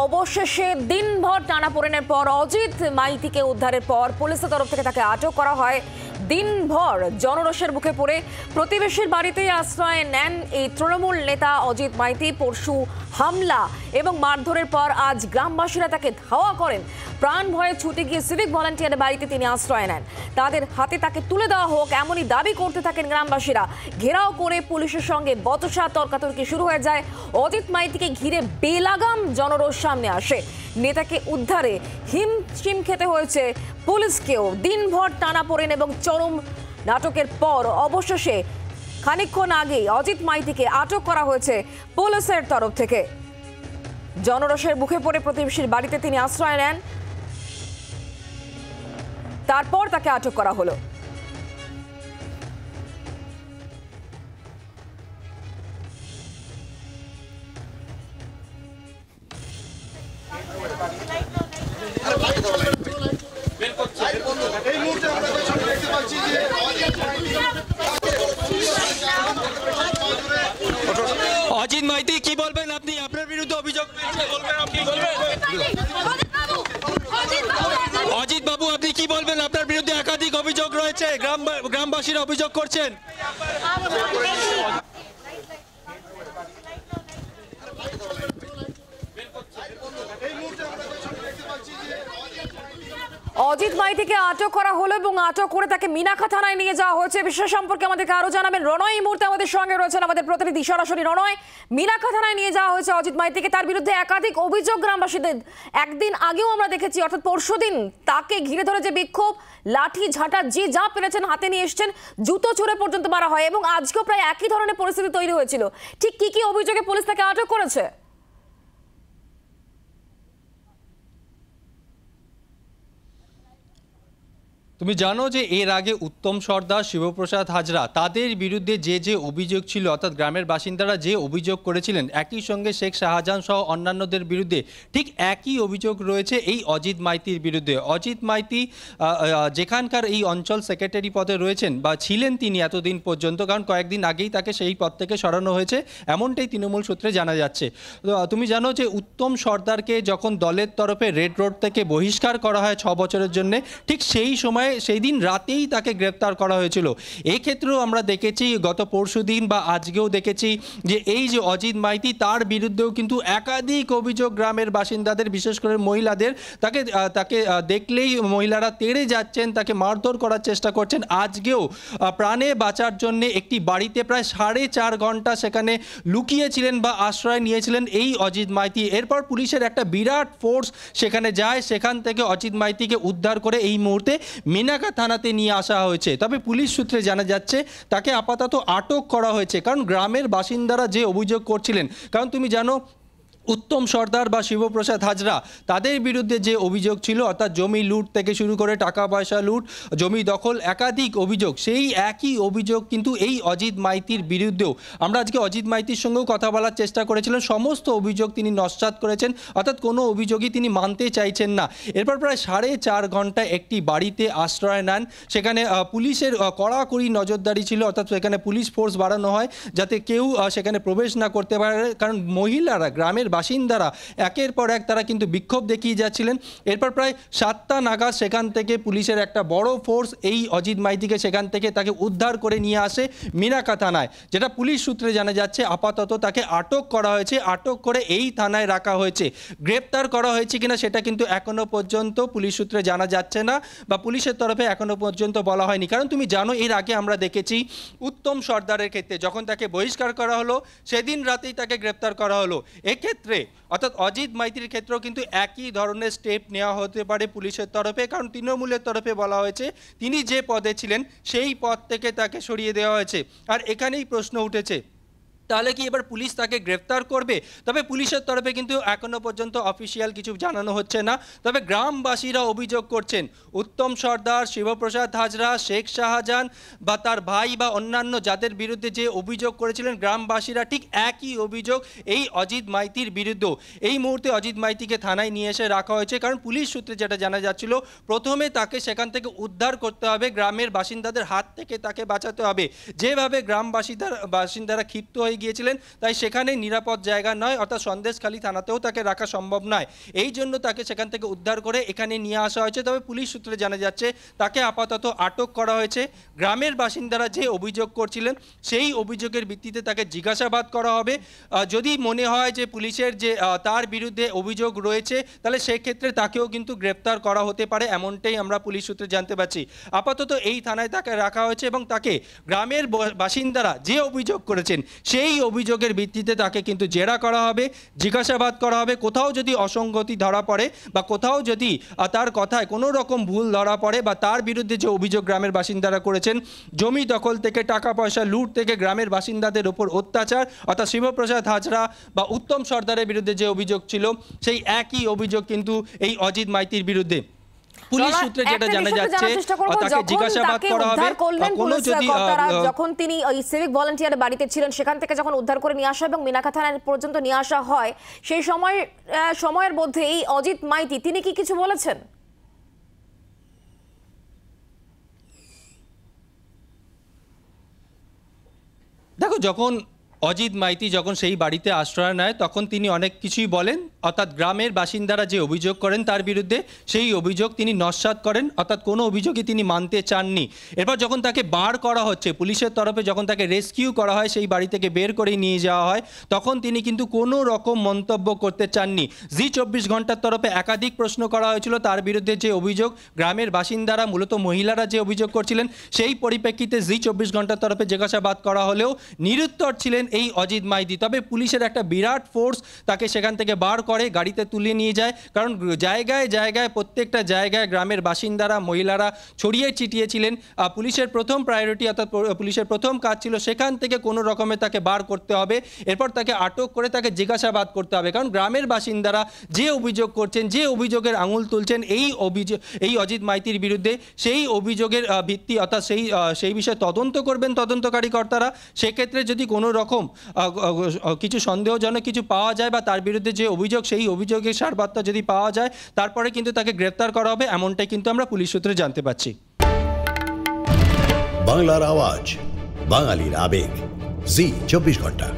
অবশেষে দিনভর টানাপোড়েনের পর অজিত মাইতিকে উদ্ধারের পর পুলিশের তরফ থেকে তাকে আটক করা হয়। দিনভর জনরোষের মুখে পড়ে প্রতিবেশীর বাড়িতেই আশ্রয় নেন এই তৃণমূল নেতা অজিত মাইতি। পরশু হামলা এবং মারধরের পর আজ গ্রামবাসীরা তাকে ধাওয়া করেন। প্রাণ ভয়ে ছুটে গিয়ে সিভিক ভলান্টিয়ারের বাড়িতে তিনি আশ্রয় নেন। তাদের হাতে তাকে তুলে দেওয়া হোক এমনই দাবি করতে থাকেন গ্রামবাসীরা। ঘেরাও করে পুলিশের সঙ্গে বচসা তর্কাতর্কি শুরু হয়ে যায়। অজিত মাইতিকে ঘিরে বেলাগাম জনরোষ সামনে আসে। নেতাকে উদ্ধারে হিমশিম খেতে হয়েছে পুলিশকেও। দিনভর টানাপোড়েন এবং চরম নাটকের পর অবশেষে খানিকক্ষণ আগেই অজিত মাইতিকে আটক করা হয়েছে পুলিশের তরফ থেকে। জনরোষের মুখে পড়ে প্রতিবেশীর বাড়িতে তিনি আশ্রয় নেন, তারপর তাকে আটক করা হলো। অজিত মাইতি কি বলবেন আপনি? আপনার বিরুদ্ধে অভিযোগ বলবেন, আপনি বলবেন। অজিত বাবু আপনি কি বলবেন? আপনার বিরুদ্ধে একাধিক অভিযোগ রয়েছে, গ্রামবাসীরা অভিযোগ করছেন। অজিত মাইতিকে আটক করা হলো এবং আটক করে তাকে মিনাখা থানায় নিয়ে যাওয়া হয়েছে। বিষয় সম্পর্কে আমাদেরকে আরো জানাবেন রণয়। এই মুহূর্তে আমাদের সঙ্গে রয়েছেন আমাদের প্রতিনিধি সরাসরি রণয়। মিনাখা থানায় নিয়ে যাওয়া হয়েছে অজিত মাইতিকে, তার বিরুদ্ধে একাধিক অভিযোগ গ্রামবাসীদের। একদিন আগেও আমরা দেখেছি, অর্থাৎ পরশুদিন তাকে ঘিরে ধরে যে বিক্ষোভ, লাঠি ঝাঁটা যে যা পেরেছেন হাতে নিয়ে এসছেন, জুতো ছুঁড়ে পর্যন্ত মারা হয় এবং আজকেও প্রায় একই ধরনের পরিস্থিতি তৈরি হয়েছিল। ঠিক কি কি অভিযোগে পুলিশ তাকে আটক করেছে? তুমি জানো যে এর আগে উত্তম সর্দার, শিবপ্রসাদ হাজরা তাদের বিরুদ্ধে যে অভিযোগ ছিল, অর্থাৎ গ্রামের বাসিন্দারা যে অভিযোগ করেছিলেন, একই সঙ্গে শেখ শাহজাহান সহ অন্যান্যদের বিরুদ্ধে ঠিক একই অভিযোগ রয়েছে এই অজিত মাইতির বিরুদ্ধে। অজিত মাইতি যেখানকার এই অঞ্চল সেক্রেটারি পদে রয়েছেন বা ছিলেন তিনি এতদিন পর্যন্ত, কারণ কয়েকদিন আগেই তাকে সেই পদ থেকে সরানো হয়েছে, এমনটাই তৃণমূল সূত্রে জানা যাচ্ছে। তুমি জানো যে উত্তম সর্দারকে যখন দলের তরফে রেড রোড থেকে বহিষ্কার করা হয় 6 বছরের জন্য, ঠিক সেই সময় সেই দিন রাতেই তাকে গ্রেপ্তার করা হয়েছিল। এক্ষেত্রেও আমরা দেখেছি গত পরশুদিন বা আজকেও দেখেছি যে এই যে অজিত মাইতি, তার বিরুদ্ধেও কিন্তু একাধিক অভিযোগ গ্রামের বাসিন্দাদের, বিশেষ করে মহিলাদের। তাকে দেখলেই মহিলারা তেড়ে যাচ্ছেন, তাকে মারধর করার চেষ্টা করছেন। আজকেও প্রাণে বাঁচার জন্য একটি বাড়িতে প্রায় 4.5 ঘন্টা সেখানে লুকিয়েছিলেন বা আশ্রয় নিয়েছিলেন এই অজিত মাইতি। এরপর পুলিশের একটা বিরাট ফোর্স সেখানে যায়, সেখান থেকে অজিত মাইতিকে উদ্ধার করে এই মুহূর্তে মিনাখা থানাতে নিয়ে আসা হয়েছে। তবে পুলিশ সূত্রে জানা যাচ্ছে তাকে আপাতত আটক করা হয়েছে, কারণ গ্রামের বাসিন্দারা যে অভিযোগ করছিলেন, কারণ তুমি জানো উত্তম সর্দার বা শিবপ্রসাদ হাজরা তাদের বিরুদ্ধে যে অভিযোগ ছিল, অর্থাৎ জমি লুট থেকে শুরু করে টাকা পয়সা লুট, জমি দখল, একাধিক অভিযোগ, সেই একই অভিযোগ কিন্তু এই অজিত মাইতির বিরুদ্ধেও। আমরা আজকে অজিত মাইতির সঙ্গেও কথা বলার চেষ্টা করেছিলাম, সমস্ত অভিযোগ তিনি নস্যাৎ করেছেন, অর্থাৎ কোনো অভিযোগই তিনি মানতে চাইছেন না। এরপর প্রায় 4.5 ঘন্টা একটি বাড়িতে আশ্রয় নেন। সেখানে পুলিশের কড়াকড়ি নজরদারি ছিল, অর্থাৎ সেখানে পুলিশ ফোর্স বাড়ানো হয় যাতে কেউ সেখানে প্রবেশ না করতে পারে, কারণ মহিলারা, গ্রামের বাসিন্দারা একের পর এক তারা কিন্তু বিক্ষোভ দেখিয়ে যাচ্ছিলেন। এরপর প্রায় 7টা নাগাদ সেখান থেকে পুলিশের একটা বড় ফোর্স এই অজিত মাইতিকে সেখান থেকে তাকে উদ্ধার করে নিয়ে আসে মিনাখা থানায়। যেটা পুলিশ সূত্রে জানা যাচ্ছে আপাতত তাকে আটক করা হয়েছে, আটক করে এই থানায় রাখা হয়েছে। গ্রেপ্তার করা হয়েছে কিনা সেটা কিন্তু এখনো পর্যন্ত পুলিশ সূত্রে জানা যাচ্ছে না বা পুলিশের তরফে এখনো পর্যন্ত বলা হয়নি। কারণ তুমি জানো এর আগে আমরা দেখেছি উত্তম সর্দারের ক্ষেত্রে যখন তাকে বহিষ্কার করা হলো, সেদিন রাতেই তাকে গ্রেপ্তার করা হলো। এক্ষেত্রে অর্থাৎ অজিত মাইতির ক্ষেত্রেও কিন্তু একই ধরনের স্টেপ নেওয়া হতে পারে পুলিশের তরফে, কারণ তৃণমূলের তরফে বলা হয়েছে তিনি যে পদে ছিলেন সেই পদ থেকে তাকে সরিয়ে দেওয়া হয়েছে। আর এখানেই প্রশ্ন উঠেছে, তাহলে কি এবার পুলিশ তাকে গ্রেফতার করবে? তবে পুলিশের তরফে কিন্তু এখনো পর্যন্ত অফিসিয়াল কিছু জানানো হচ্ছে না। তবে গ্রামবাসীরা অভিযোগ করছেন উত্তম সর্দার, শিবপ্রসাদ হাজরা, শেখ শাহজাহান বা তার ভাই বা অন্যান্য যাদের বিরুদ্ধে যে অভিযোগ করেছিলেন গ্রামবাসীরা, ঠিক একই অভিযোগ এই অজিত মাইতির বিরুদ্ধেও। এই মুহূর্তে অজিত মাইতিকে থানায় নিয়ে এসে রাখা হয়েছে, কারণ পুলিশ সূত্রে যেটা জানা যাচ্ছিল, প্রথমে তাকে সেখান থেকে উদ্ধার করতে হবে, গ্রামের বাসিন্দাদের হাত থেকে তাকে বাঁচাতে হবে। যেভাবে বাসিন্দারা ক্ষিপ্ত হয়ে গিয়েছিলেন, তাই সেখানে নিরাপদ জায়গা নয়, অর্থাৎ সন্দেশখালী থানাতেও তাকে রাখা সম্ভব নয়। এই জন্য তাকে সেখান থেকে উদ্ধার করে এখানে নিয়ে আসা হয়েছে। তবে পুলিশ সূত্রে জানা যাচ্ছে তাকে আপাতত আটক করা হয়েছে। গ্রামের বাসিন্দারা যে অভিযোগ করছিলেন সেই অভিযোগের ভিত্তিতে তাকে জিজ্ঞাসাবাদ করা হবে। যদি মনে হয় যে পুলিশের যে তার বিরুদ্ধে অভিযোগ রয়েছে, তাহলে সেক্ষেত্রে তাকেও কিন্তু গ্রেপ্তার করা হতে পারে, এমনটাই আমরা পুলিশ সূত্রে জানতে পারছি। আপাতত এই থানায় তাকে রাখা হয়েছে এবং তাকে গ্রামের বাসিন্দারা যে অভিযোগ করেছেন সেই অভিযোগের ভিত্তিতে তাকে কিন্তু জেরা করা হবে, জিজ্ঞাসাবাদ করা হবে। কোথাও যদি অসঙ্গতি ধরা পড়ে বা কোথাও যদি তার কথায় কোনো রকম ভুল ধরা পড়ে বা তার বিরুদ্ধে যে অভিযোগ গ্রামের বাসিন্দারা করেছেন, জমি দখল থেকে টাকা পয়সা লুট থেকে গ্রামের বাসিন্দাদের ওপর অত্যাচার, অর্থাৎ শিবপ্রসাদ হাজরা বা উত্তম সর্দারের বিরুদ্ধে যে অভিযোগ ছিল সেই একই অভিযোগ কিন্তু এই অজিত মাইতির বিরুদ্ধে। পুলিশ সূত্রে যেটা জানা যাচ্ছে তাকে জিজ্ঞাসাবাদ করা হবে। কোনো যদি যখন তিনি ওই সিভিক ভলান্টিয়ার বাড়িতে ছিলেন সেখান থেকে যখন উদ্ধার করে নিয়ে আসা এবং মিনাখা থানা পর্যন্ত নিয়ে আসা হয়, সেই সময়ের মধ্যে এই অজিত মাইতি তিনি কি কিছু বলেছেন? দেখো, যখন অজিত মাইতি যখন সেই বাড়িতে আশ্রয় নেয় তখন তিনি অনেক কিছুই বলেন, অর্থাৎ গ্রামের বাসিন্দারা যে অভিযোগ করেন তার বিরুদ্ধে সেই অভিযোগ তিনি নস্যাৎ করেন, অর্থাৎ কোনো অভিযোগই তিনি মানতে চাননি। এরপর যখন তাকে বার করা হচ্ছে পুলিশের তরফে, যখন তাকে রেস্কিউ করা হয়, সেই বাড়ি থেকে বের করে নিয়ে যাওয়া হয়, তখন তিনি কিন্তু কোনো রকম মন্তব্য করতে চাননি। জি 24 ঘন্টার তরফে একাধিক প্রশ্ন করা হয়েছিল তার বিরুদ্ধে যে অভিযোগ, গ্রামের বাসিন্দারা মূলত মহিলারা যে অভিযোগ করছিলেন সেই পরিপ্রেক্ষিতে জি 24 ঘন্টার তরফে জিজ্ঞাসাবাদ করা হলেও নিরুত্তর ছিলেন এই অজিত মাইতি। তবে পুলিশের একটা বিরাট ফোর্স তাকে সেখান থেকে বার করে গাড়িতে তুলে নিয়ে যায়, কারণ জায়গায় জায়গায় প্রত্যেকটা জায়গায় গ্রামের বাসিন্দারা মহিলারা ছড়িয়ে ছিটিয়ে ছিলেন। পুলিশের প্রথম প্রায়োরিটি অর্থাৎ পুলিশের প্রথম কাজ ছিল সেখান থেকে কোনো রকমে তাকে বার করতে হবে, এরপর তাকে আটক করে তাকে জিজ্ঞাসাবাদ করতে হবে। কারণ গ্রামের বাসিন্দারা যে অভিযোগ করছেন, যে অভিযোগের আঙুল তুলছেন এই অজিত মাইতির বিরুদ্ধে, সেই অভিযোগের ভিত্তি অর্থাৎ সেই বিষয়ে তদন্ত করবেন তদন্তকারী কর্তারা। সেক্ষেত্রে যদি কোনো রকম কিছু সন্দেহজনক কিছু পাওয়া যায় বা তার বিরুদ্ধে যে অভিযোগ সেই অভিযোগের সারবার্তা যদি পাওয়া যায়, তারপরে কিন্তু তাকে গ্রেপ্তার করা হবে, এমনটাই কিন্তু আমরা পুলিশ সূত্রে জানতে পারছি। বাংলার আওয়াজ, বাঙালির আবেগ, জি 24 ঘন্টা।